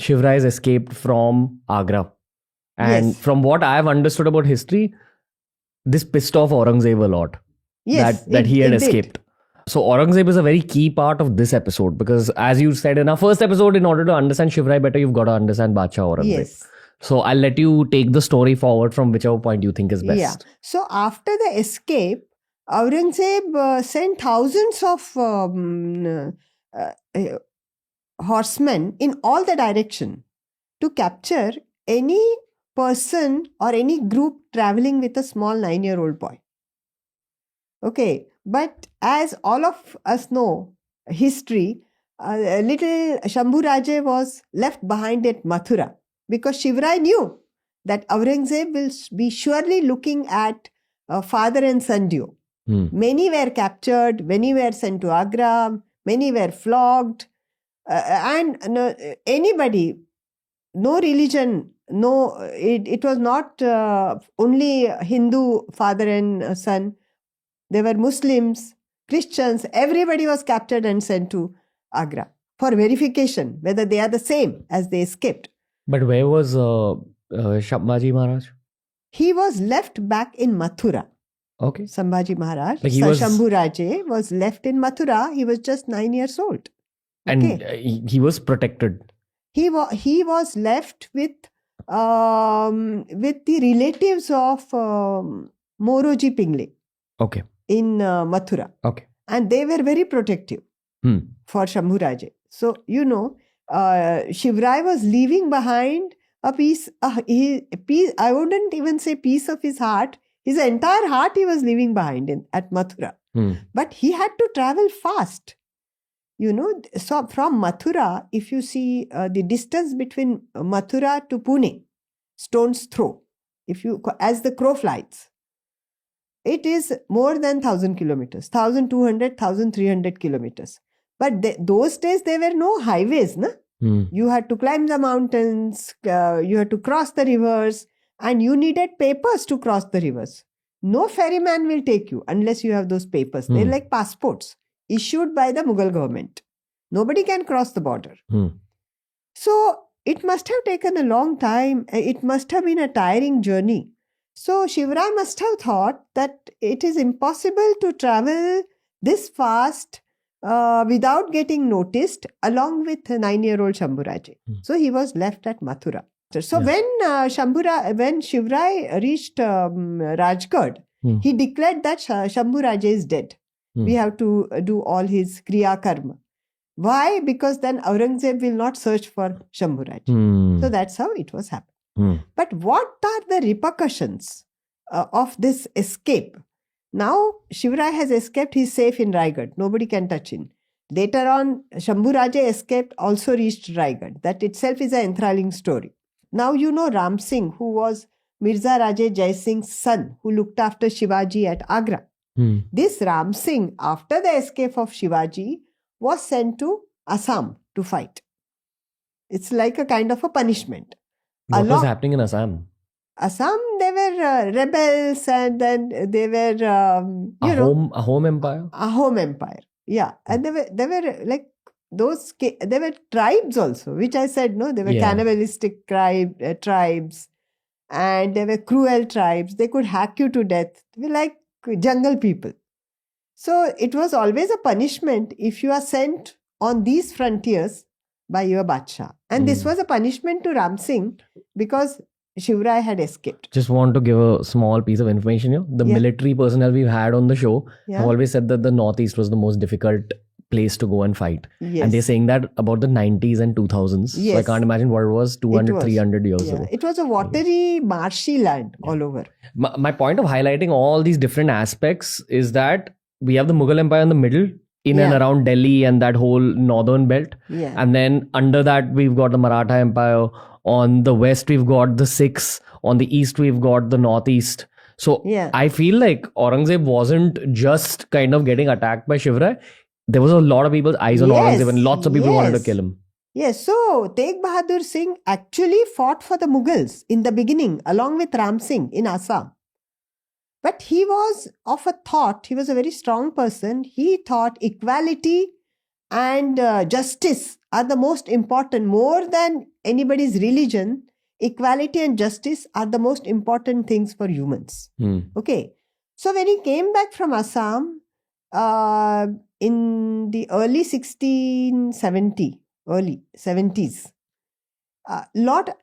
Shivrai escaped from Agra. And Yes. from what I've understood about history, this pissed off Aurangzeb a lot. Yes, that he had it did. escaped. So Aurangzeb is a very key part of this episode because, as you said in our first episode, in order to understand Shivrai better, you've got to understand Badshah Aurangzeb. Yes. So I'll let you take the story forward from whichever point you think is best. Yeah. So after the escape, Aurangzeb sent thousands of horsemen in all the direction to capture any person or any group traveling with a small 9-year-old boy. Okay, but as all of us know, history, little Shambhu Raje was left behind at Mathura because Shivrai knew that Aurangzeb will be surely looking at father and son duo. Many were captured, many were sent to Agra, many were flogged, and anybody, no religion, it was not only Hindu father and son. There were Muslims, Christians, everybody was captured and sent to Agra for verification whether they are the same as they escaped. But where was Sambhaji Maharaj? He was left back in Mathura. Okay. Sambhaji Maharaj, Like Shambhu Raje was left in Mathura. He was just 9 years old. And he was protected. He was left with the relatives of Moroji Pingle. Okay. In Mathura. Okay. And they were very protective for Shambhu Raje. So, Shivrai was leaving behind a piece, I wouldn't even say piece of his heart. His entire heart he was leaving behind at Mathura. But he had to travel fast. So from Mathura, if you see the distance between Mathura to Pune, stone's throw, as the crow flies, it is more than 1,000 kilometers, 1,200, 1,300 kilometers. But those days, there were no highways. Na? You had to climb the mountains, you had to cross the rivers, and you needed papers to cross the rivers. No ferryman will take you unless you have those papers. They're like passports issued by the Mughal government. Nobody can cross the border. So it must have taken a long time. It must have been a tiring journey. So Shivrai must have thought that it is impossible to travel this fast without getting noticed along with 9-year-old Shambhu Raje. So he was left at Mathura. So when Shivrai reached Rajgarh, he declared that Shambhu Raje is dead. We have to do all his Kriya Karma. Why? Because then Aurangzeb will not search for Shambhu Raje. So that's how it was happening. But what are the repercussions of this escape? Now, Shivrai has escaped. He's safe in Raigad. Nobody can touch him. Later on, Shambhu Raje escaped, also reached Raigad. That itself is an enthralling story. Now, Ram Singh, who was Mirza Raje Jai Singh's son, who looked after Shivaji at Agra. This Ram Singh, after the escape of Shivaji, was sent to Assam to fight. It's like a kind of a punishment. What was happening in Assam? Assam, they were rebels, and then they were, a home empire? A home empire, yeah. And they were like those, they were tribes also, which I said, no, they were cannibalistic tribes, and they were cruel tribes. They could hack you to death. They were like jungle people. So it was always a punishment if you are sent on these frontiers by your Badshah. And this was a punishment to Ram Singh because Shivrai had escaped. Just want to give a small piece of information here. The military personnel we've had on the show have always said that the Northeast was the most difficult place to go and fight. Yes. And they're saying that about the 90s and 2000s. Yes. So I can't imagine what it was 300 years ago. It was a watery, marshy land all over. My point of highlighting all these different aspects is that we have the Mughal Empire in the middle, in and around Delhi and that whole northern belt. Yeah. And then under that, we've got the Maratha Empire. On the west, we've got the Sikhs. On the east, we've got the northeast. So I feel like Aurangzeb wasn't just kind of getting attacked by Shivrai. There was a lot of people's eyes on Aurangzeb and lots of people wanted to kill him. Yes, so Tegh Bahadur Singh actually fought for the Mughals in the beginning along with Ram Singh in Assam. But he was of a thought, he was a very strong person. He thought equality and justice are the most important, more than anybody's religion, equality and justice are the most important things for humans. Okay. So when he came back from Assam in the early 70s,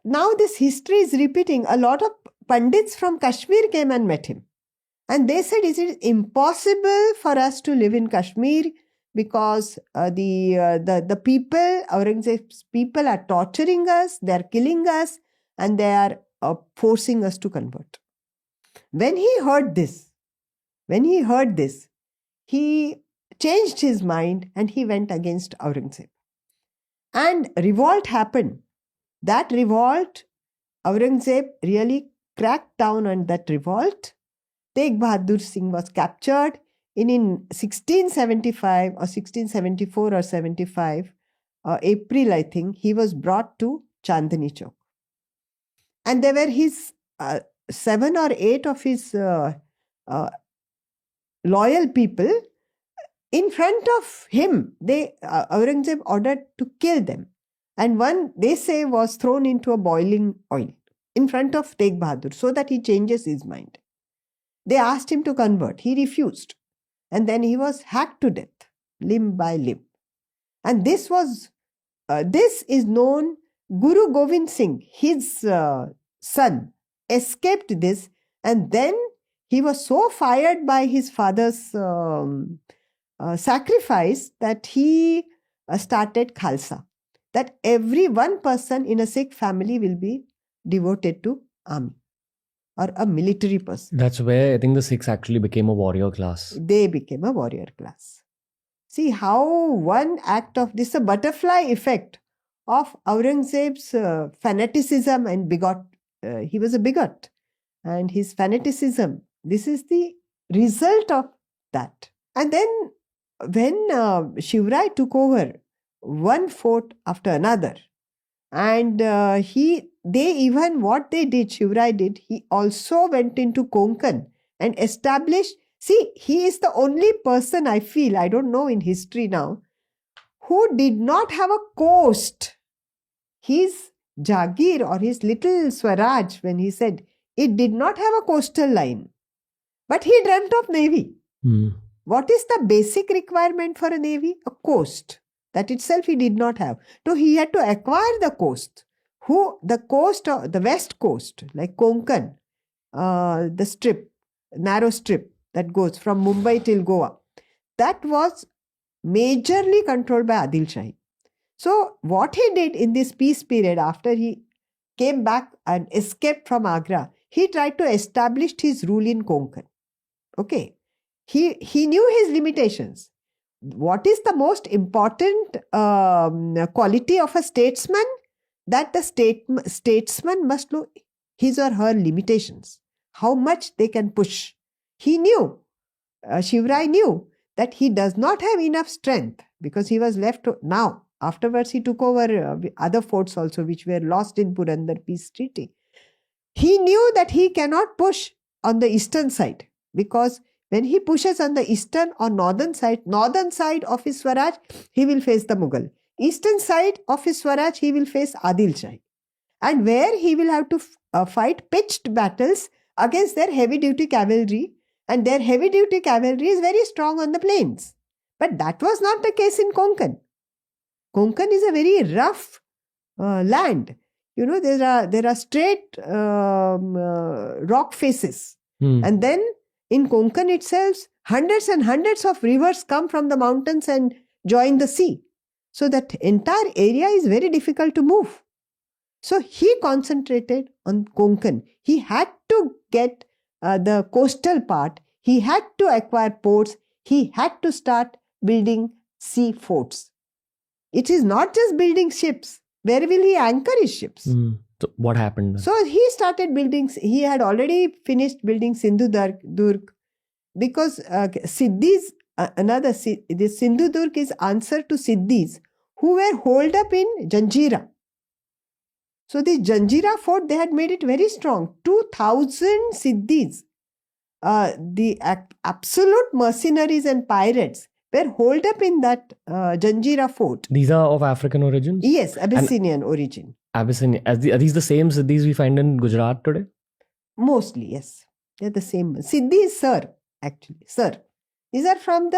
now this history is repeating. A lot of Pandits from Kashmir came and met him. And they said, is it impossible for us to live in Kashmir because the people, Aurangzeb's people are torturing us, they are killing us, and they are forcing us to convert. When he heard this, he changed his mind and he went against Aurangzeb. And revolt happened. That revolt, Aurangzeb really cracked down on that revolt. Tegh Bahadur Singh was captured in 1675 or 1674 or 75, April I think, he was brought to Chandni Chowk. And there were his 7 or 8 of his loyal people in front of him. Aurangzeb ordered to kill them. And one, they say, was thrown into a boiling oil in front of Tegh Bahadur so that he changes his mind. They asked him to convert. He refused. And then he was hacked to death, limb by limb. And this is known, Guru Gobind Singh, his son, escaped this. And then he was so fired by his father's sacrifice that he started Khalsa. That every one person in a Sikh family will be devoted to army or a military person. That's where I think the Sikhs actually became a warrior class. They became a warrior class. See how one act of this, a butterfly effect of Aurangzeb's fanaticism and he was a bigot. And his fanaticism, this is the result of that. And then when Shivrai took over one fort after another, and Shivrai did, he also went into Konkan and established, see, he is the only person I feel, I don't know in history now, who did not have a coast. His Jagir or his little Swaraj, when he said, it did not have a coastal line, but he dreamt of navy. What is the basic requirement for a navy? A coast. That itself he did not have. So he had to acquire the coast. The west coast, like Konkan, the narrow strip that goes from Mumbai till Goa, that was majorly controlled by Adil Shahi. So what he did in this peace period, after he came back and escaped from Agra, he tried to establish his rule in Konkan. Okay. He knew his limitations. What is the most important quality of a statesman? That the statesman must know his or her limitations, how much they can push. He knew, Shivrai knew that he does not have enough strength because he was left now. Afterwards, he took over other forts also, which were lost in Purandar Peace Treaty. He knew that he cannot push on the eastern side because when he pushes on the eastern or northern side of his Swaraj, he will face the Mughal. Eastern side of his Swaraj, he will face Adil Shahi. And where he will have to fight pitched battles against their heavy-duty cavalry. And their heavy-duty cavalry is very strong on the plains. But that was not the case in Konkan. Konkan is a very rough land. You know, there are straight rock faces. And then in Konkan itself, hundreds and hundreds of rivers come from the mountains and join the sea. So that entire area is very difficult to move. So he concentrated on Konkan. He had to get the coastal part. He had to acquire ports. He had to start building sea forts. It is not just building ships. Where will he anchor his ships? So what happened then? So he started building. He had already finished building Sindhudurg because Siddhis, this Sindhudurg is answer to Siddhis who were holed up in Janjira. So this Janjira fort, they had made it very strong. 2,000 Siddhis, the absolute mercenaries and pirates, were holed up in that Janjira fort. These are of African origins? Yes, Abyssinian origin. Abyssinia. Are these the same Siddhis we find in Gujarat today? Mostly, yes. They're the same. Siddhi is Sir, actually. Sir. These are from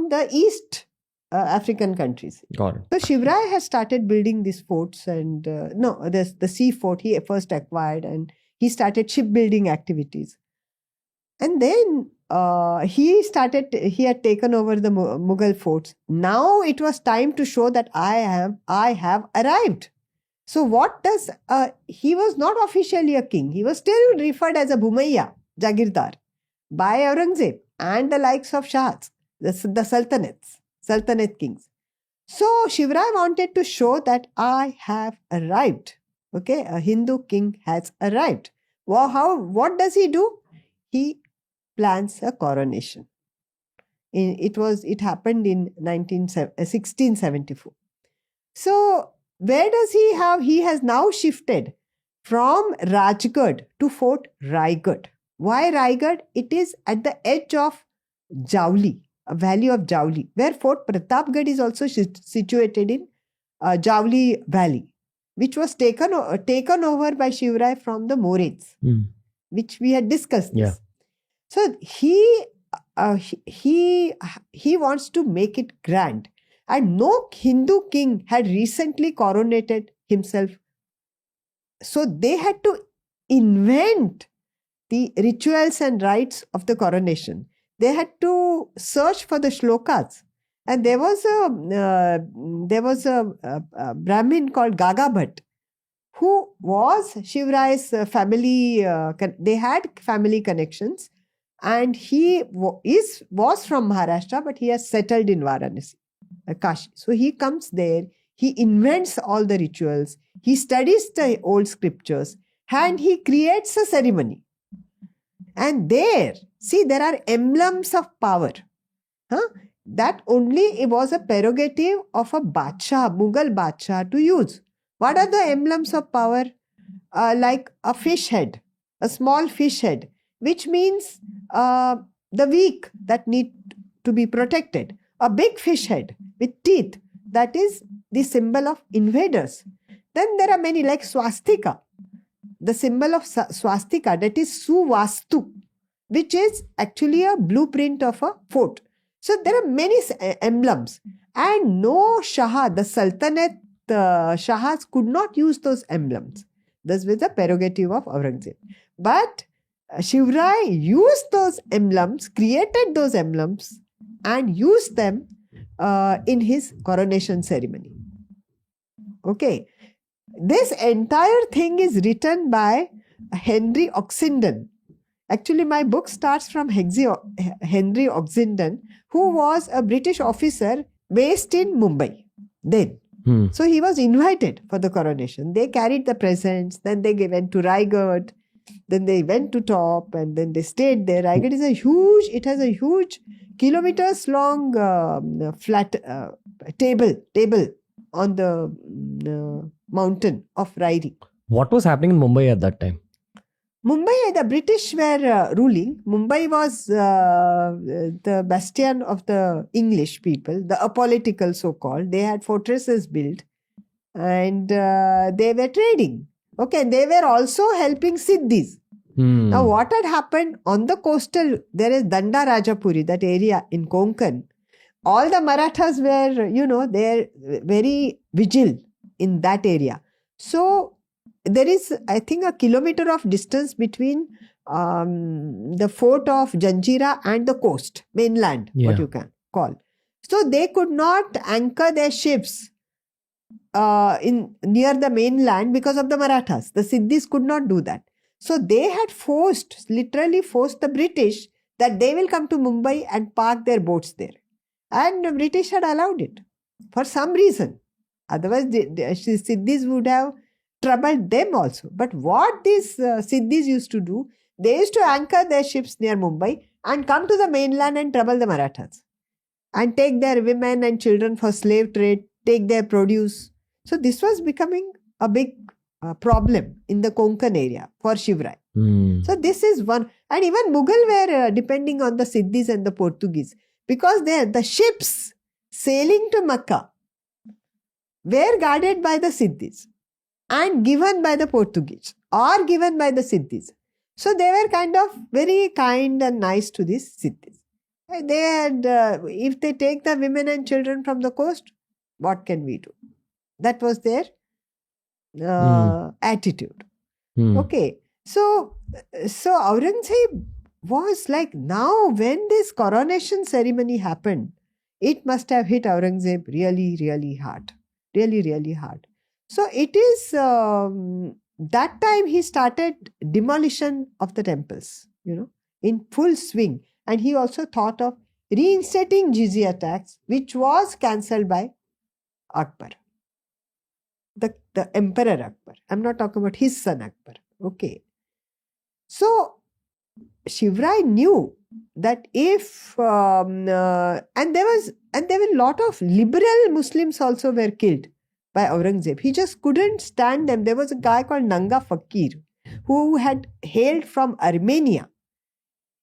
the East African countries. Got it. So Shivraj has started building these forts, and there's the sea fort he first acquired, and he started shipbuilding activities. And then he had taken over the Mughal forts. Now it was time to show that I have arrived. So what does, he was not officially a king. He was still referred as a Bhumaiya, Jagirdar, by Aurangzeb and the likes of Shahs, the Sultanate kings. So Shivraj wanted to show that I have arrived. Okay, a Hindu king has arrived. What does he do? He plans a coronation. It happened in 1674. So where does he has now shifted from Rajgarh to Fort Raigad. Why Raigad? It is at the edge of Jauli, a valley of Jauli, where Fort Pratapgarh is also situated in Jauli Valley, which was taken over by Shivraj from the Mauryads, which we had discussed. Yeah. So he wants to make it grand. And no Hindu king had recently coronated himself. So they had to invent the rituals and rites of the coronation. They had to search for the shlokas. And there was a Brahmin called Gaga Bhatt, who was Shivraj's family. They had family connections. And he was from Maharashtra, but he has settled in Varanasi, Kashi. So he comes there, he invents all the rituals, he studies the old scriptures, and he creates a ceremony. And there are emblems of power. That only it was a prerogative of a Badshah, Mughal Badshah to use. What are the emblems of power? Like a fish head, a small fish head, which means the weak that need to be protected. A big fish head with teeth, that is the symbol of invaders. Then there are many like swastika, the symbol of swastika, that is Suvastu, which is actually a blueprint of a fort. So there are many emblems, and no Shah, the Sultanate Shahs could not use those emblems. This was the prerogative of Aurangzeb. But Shivraj used those emblems, created those emblems, and used them in his coronation ceremony. Okay. This entire thing is written by Henry Oxenden. Actually, my book starts from Henry Oxenden, who was a British officer based in Mumbai then. So he was invited for the coronation. They carried the presents, then they went to Raigad, then they went to top, and then they stayed there. Raigad has a huge kilometers long flat table on the mountain of Rairi. What was happening in Mumbai at that time? Mumbai, the British were ruling. Mumbai was the bastion of the English people, the apolitical so-called. They had fortresses built, and they were trading. Okay, they were also helping Siddhis. Now, what had happened on the coastal, there is Danda Rajapuri, that area in Konkan. All the Marathas were, they're very vigil in that area. So, there is, I think, a kilometer of distance between the fort of Janjira and the coast, mainland, what you can call. So, they could not anchor their ships near the mainland because of the Marathas. The Siddhis could not do that. So, they had literally forced the British that they will come to Mumbai and park their boats there. And the British had allowed it for some reason. Otherwise, the Siddhis would have troubled them also. But what these Siddhis used to do, they used to anchor their ships near Mumbai and come to the mainland and trouble the Marathas. And take their women and children for slave trade, take their produce. So this was becoming a big problem in the Konkan area for Shivraj. So this is one. And even Mughal were depending on the Siddhis and the Portuguese. Because the ships sailing to Mecca, were guarded by the Siddhis and given by the Portuguese or given by the Siddhis. So they were kind of very kind and nice to these Siddhis. They had, if they take the women and children from the coast, what can we do? That was their attitude. Okay. So Aurangzeb was like, now when this coronation ceremony happened, it must have hit Aurangzeb really, really hard. Really, really hard. So it is that time he started demolition of the temples, in full swing. And he also thought of reinstating jizya tax, which was cancelled by Akbar, the Emperor Akbar. I'm not talking about his son Akbar. Okay. So Shivrai knew that if and there were a lot of liberal Muslims also were killed by Aurangzeb. He just couldn't stand them. There was a guy called Nanga Fakir who had hailed from Armenia.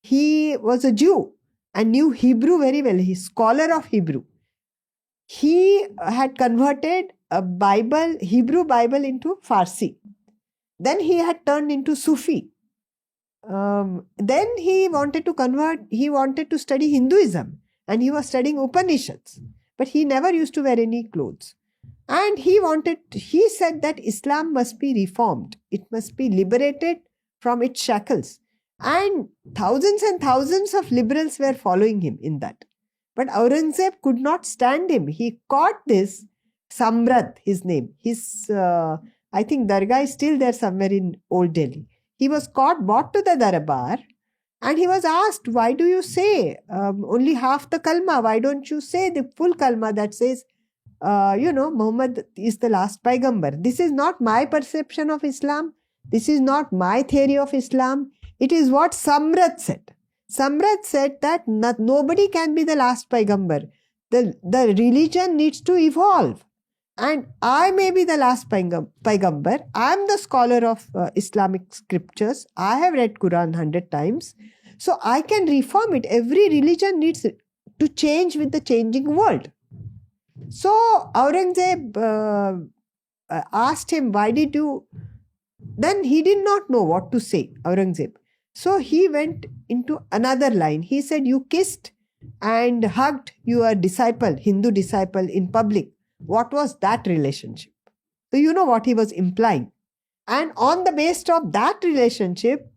He was a Jew and knew Hebrew very well. He's a scholar of Hebrew. He had converted a Bible, Hebrew Bible, into Farsi. Then he had turned into Sufi. Then he wanted to study Hinduism, and he was studying Upanishads. But he never used to wear any clothes. And he said that Islam must be reformed. It must be liberated from its shackles. And thousands of liberals were following him in that. But Aurangzeb could not stand him. He caught this, Samrat, his name. I think Dargah is still there somewhere in Old Delhi. He was brought to the Darbar, and he was asked, why do you say only half the kalma? Why don't you say the full kalma that says, Muhammad is the last Paigambar? This is not my perception of Islam. This is not my theory of Islam. It is what Samrat said. Samrat said that nobody can be the last Paigambar. The religion needs to evolve. And I may be the last Paigambar. I am the scholar of Islamic scriptures. I have read Quran 100 times. So I can reform it. Every religion needs to change with the changing world. So Aurangzeb asked him, why did you... Then he did not know what to say, Aurangzeb. So he went into another line. He said, you kissed and hugged your disciple, Hindu disciple, in public. What was that relationship? So you know what he was implying. And on the basis of that relationship,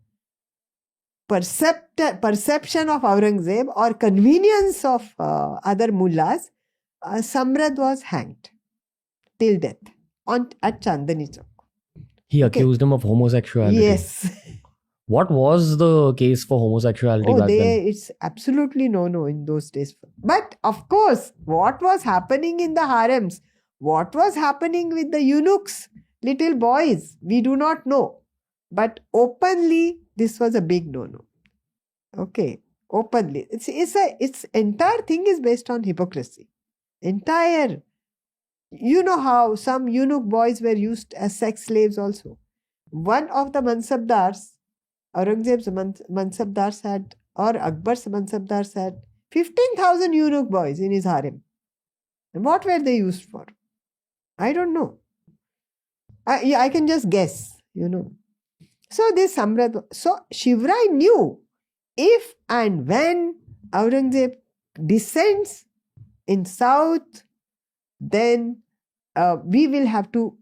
perception of Aurangzeb or convenience of other mullahs, Samrat was hanged till death at Chandani Chowk. He accused him of homosexuality. Yes. What was the case for homosexuality back then? It's absolutely no in those days. But of course, what was happening in the harems, what was happening with the eunuchs, little boys, we do not know. But openly, this was a big no-no. Okay, openly. Its entire thing is based on hypocrisy. Entire. You know how some eunuch boys were used as sex slaves also. One of the Mansabdars, Aurangzeb's Mansabdars had, or Akbar's Mansabdars had 15,000 eunuch boys in his harem. And what were they used for? I don't know. I can just guess, So this Samrat, so Shivrai knew if and when Aurangzeb descends in south, then we will have to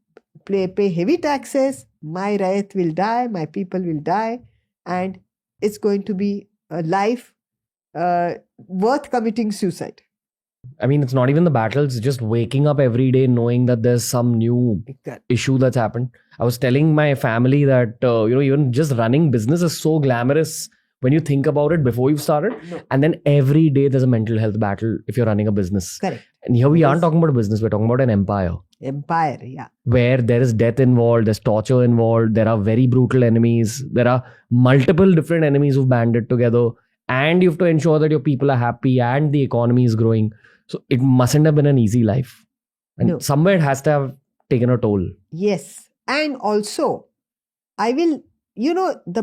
pay heavy taxes. My Rayat will die, my people will die, and it's going to be a life worth committing suicide. I mean, it's not even the battles, just waking up every day knowing that there's some new issue that's happened. I was telling my family that, even just running business is so glamorous when you think about it before you've started. No. And then every day there's a mental health battle if you're running a business. Correct. And here we aren't talking about a business, we're talking about an empire. Empire, yeah. Where there is death involved, there's torture involved, there are very brutal enemies, there are multiple different enemies who've banded together, and you have to ensure that your people are happy and the economy is growing. So it mustn't have been an easy life. And somewhere it has to have taken a toll. Yes. And also, I will,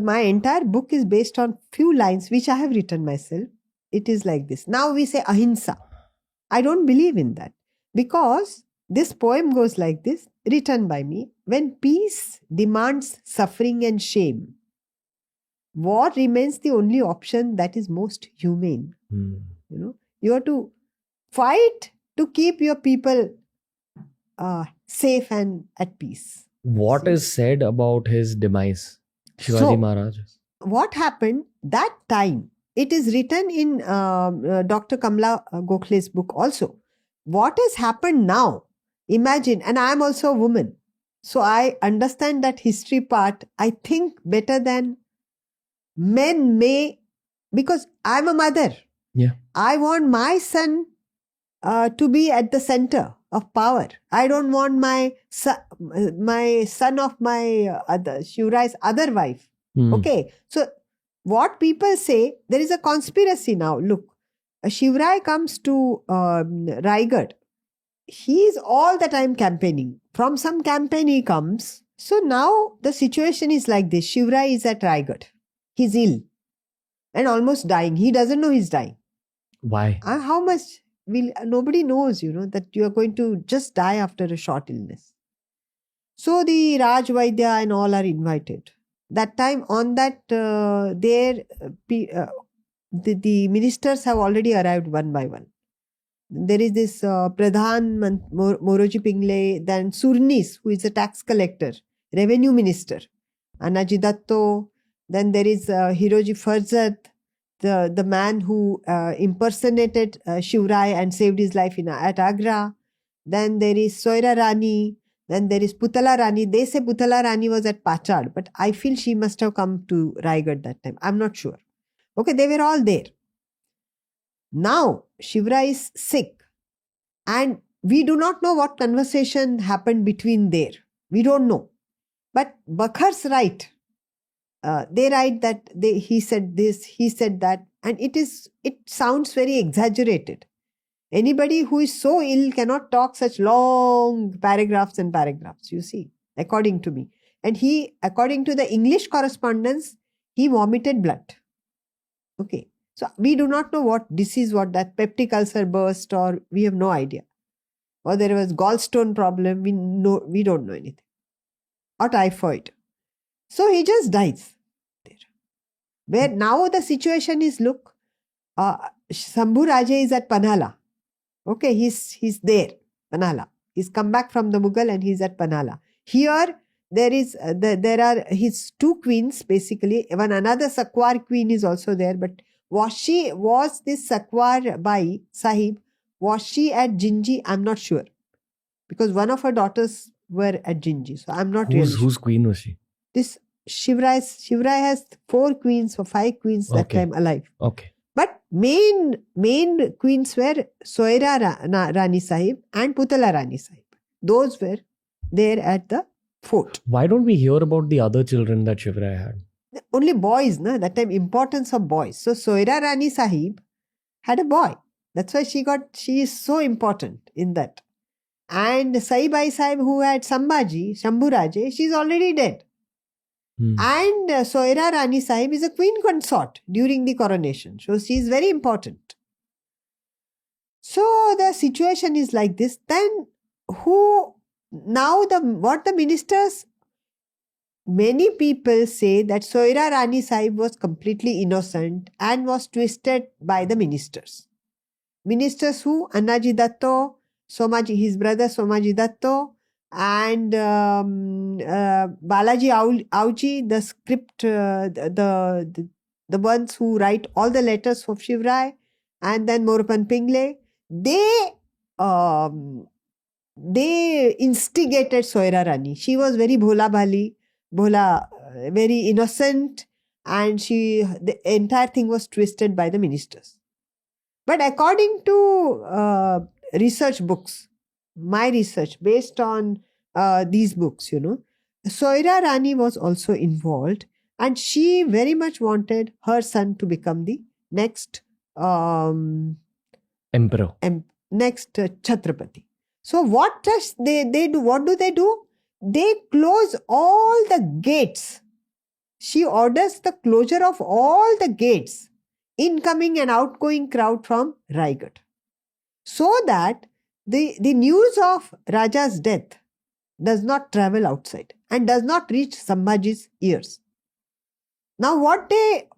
my entire book is based on few lines which I have written myself. It is like this. Now we say ahimsa. I don't believe in that. Because This poem goes like this, written by me. When peace demands suffering and shame, war remains the only option that is most humane. You have to fight to keep your people safe and at peace. What is said about his demise, Shivaji Maharaj? What happened that time? It is written in Dr. Kamla Gokhale's book also. What has happened now? Imagine, and I am also a woman, so I understand that history part, I think, better than men may, because I am a mother. Yeah. I want my son to be at the center of power. I don't want my son of my Shivrai's other wife. Okay, so what people say, there is a conspiracy now. Look, Shivrai comes to Raigad. He is all the time campaigning. From some campaign he comes. So now the situation is like this. Shivrai is at Raigad. He's ill and almost dying. He doesn't know he's dying. Why? How much will nobody knows, that you are going to just die after a short illness. So the Raj Vaidya and all are invited. That time on that, the ministers have already arrived one by one. There is this Pradhan Moroji Pingle, then Surnis, who is a tax collector, revenue minister, Anaji Datto, then there is Hiroji Farzad, the man who impersonated Shivrai and saved his life at Agra. Then there is Soira Rani. Then there is Putala Rani. They say Putala Rani was at Pachad, but I feel she must have come to Raigad that time. I'm not sure. Okay, they were all there. Now, Shivrai is sick and we do not know what conversation happened between there. We don't know. But Bakhar's right. They write that he said this, he said that, and it sounds very exaggerated. Anybody who is so ill cannot talk such long paragraphs and paragraphs, you see, according to me. And according to the English correspondence, he vomited blood. Okay. So we do not know what disease, what that peptic ulcer burst, or we have no idea. Or there was gallstone problem, we don't know anything. Or typhoid. So he just dies there. Where now the situation is, look, Shambhu Raje is at Panhala. Okay, he's there, Panhala. He's come back from the Mughal and he's at Panhala. Here there are his two queens basically. Even another Sakwar queen is also there. But was this Sakwar Bai Sahib, was she at Jinji? I'm not sure. Because one of her daughters were at Jinji. So I'm not really sure. Whose queen was she? This Shivrai has 4 queens or 5 queens that time alive. Okay. But main queens were Soira Rani Sahib and Putala Rani Sahib. Those were there at the fort. Why don't we hear about the other children that Shivrai had? Only boys, na? That time importance of boys. So Soira Rani Sahib had a boy. That's why she is so important in that. And Saibai Sahib, who had Sambhaji, Shambhu Raje, she's already dead. And Soira Rani Sahib is a queen consort during the coronation. So she is very important. So the situation is like this. Then what the ministers, many people say that Soira Rani Sahib was completely innocent and was twisted by the ministers. Ministers who? Annaji Datto, his brother Somaji Datto, and Balaji Auji, the script, the ones who write all the letters for Shivrai, and then Morupan Pingle, they instigated Soira Rani. She was very bhola, very innocent, and the entire thing was twisted by the ministers. But according to research books, my research based on these books, Soira Rani was also involved, and she very much wanted her son to become the next emperor, next Chhatrapati. So what they do? What do? They close all the gates. She orders the closure of all the gates, incoming and outgoing crowd from Raigad, so that the news of Raja's death does not travel outside and does not reach Sambhaji's ears. Now, what they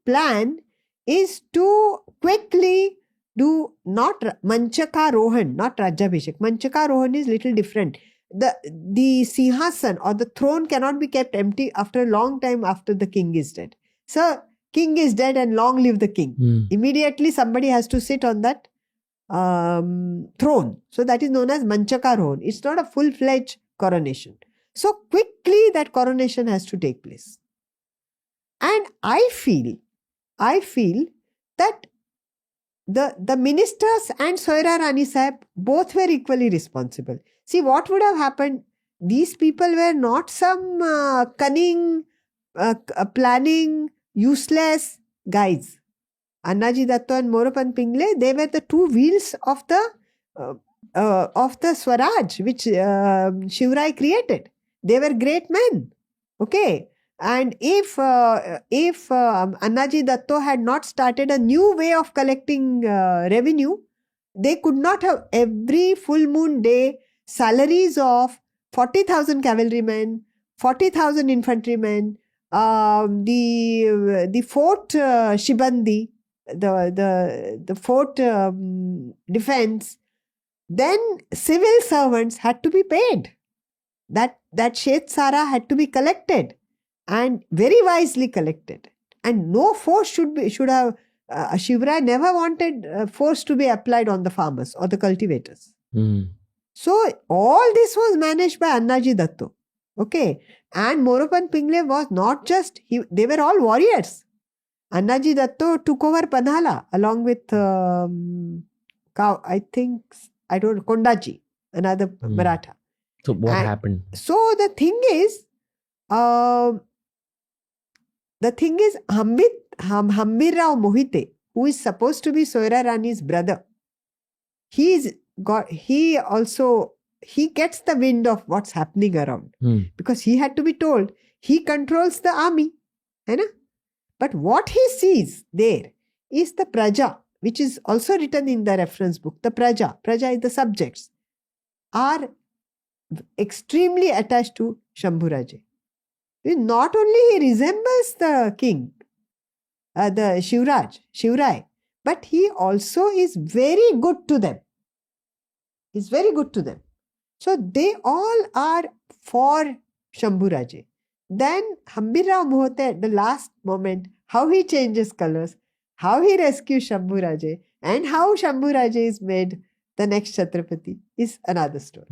plan is to quickly do not Manchaka Rohan, not Rajabhishek. Manchaka Rohan is little different. The Sinhasan or the throne cannot be kept empty after a long time after the king is dead. So, king is dead and long live the king. Immediately somebody has to sit on that throne. So, that is known as Manchaka Rohan. It's not a full-fledged coronation. So, quickly that coronation has to take place. And I feel that the ministers and Soyra Rani Sahib both were equally responsible. See, what would have happened? These people were not some cunning, planning, useless guys. Annaji Datto and Moroppan Pingle, they were the two wheels of the Swaraj, which Shivrai created. They were great men. Okay. And if Annaji Datto had not started a new way of collecting revenue, they could not have every full moon day salaries of 40,000 cavalrymen, 40,000 infantrymen, the fort Shibandi, the fort defense. Then civil servants had to be paid. That Shet Sara had to be collected. And very wisely collected. And no force should have, Shivrai never wanted force to be applied on the farmers or the cultivators. So, all this was managed by Annaji Datto. Okay. And Moroppan Pingle was not just, they were all warriors. Annaji Datto took over Panhala along with, Kondaji, another Maratha. So, what happened? So, the thing is, Hambirrao Mohite, who is supposed to be Soyra Rani's brother, he gets the wind of what's happening around. Because he had to be told, he controls the army. But what he sees there is the Praja, which is also written in the reference book. The Praja is the subjects, are extremely attached to Shambhuraje. Not only he resembles the king, the Shivrai, but he also is very good to them. He's very good to them. So they all are for Shambhuraje. Then Hambirrao Mohite at the last moment, how he changes colors, how he rescues Shambhuraje, and how Shambhuraje is made the next Chhatrapati is another story.